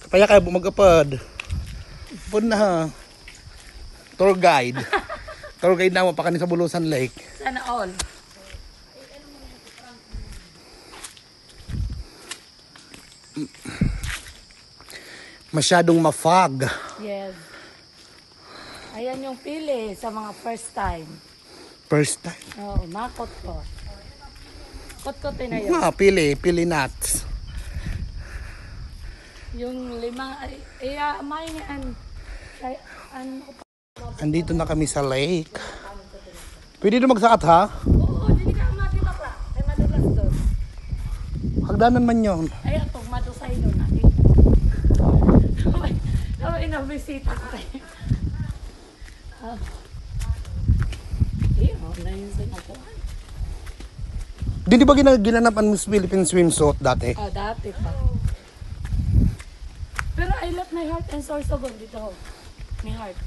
Kaya kayo bumagapad. Pun na. Tour guide. Tour guide naman pa kani sa Bulusan Lake. Sana all. Masyadong mafog. Yes. Ayan yung pili sa mga first time. First time. Oo, makot ko. Kot-kotin na yun. Pili nuts. Yung limang, may ano Andito na kami sa lake. Pwede na magsakat ha? oo, hindi ka matibak la. Ay madulas doon. Hagdanan man yun. Ay, ito, madusay doon natin. Ay, inabisita ko tayo. Na yun sa nakuhan. Di ba ginanap ang Miss Philippine swimsuit dati? Dati pa. Pero I love my heart and soul so good dito. My heart.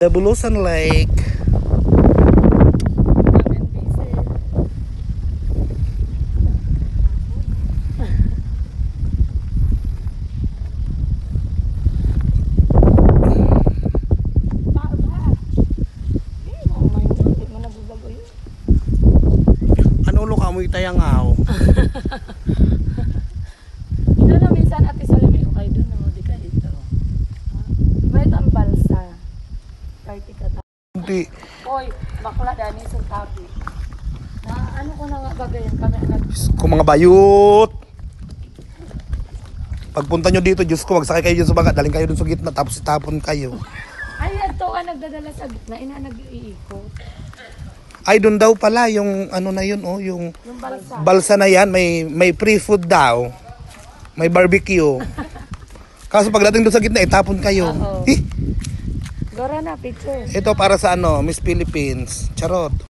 The Bulusan Lake. Come and visit. Ano ulo ka mo itayangaw? Doon na minsan ate Salome, okay doon na mo, di ka dito. May ang balsa. Party ka ta. Hindi. Hoy, bakla dani sa tabi. Na ano ko na nga bagayan kami nag Kung mga bayot. Pagpunta nyo dito, Diyos ko, magsakay kayo dyan sa baga, daling kayo dun sa gitna, tapos itapon kayo. ay ato ka nagdadala sa gitna, ina nag-iikot. Ay, doon daw pala, yung ano na yun, oh, yung Yung balsa. balsa na yan, may free food daw. May barbecue. Kaso pagdating doon sa gitna, itapon kayo. Oo. Eh, Gora na picture. ito para sa ano, Miss Philippines. Charot.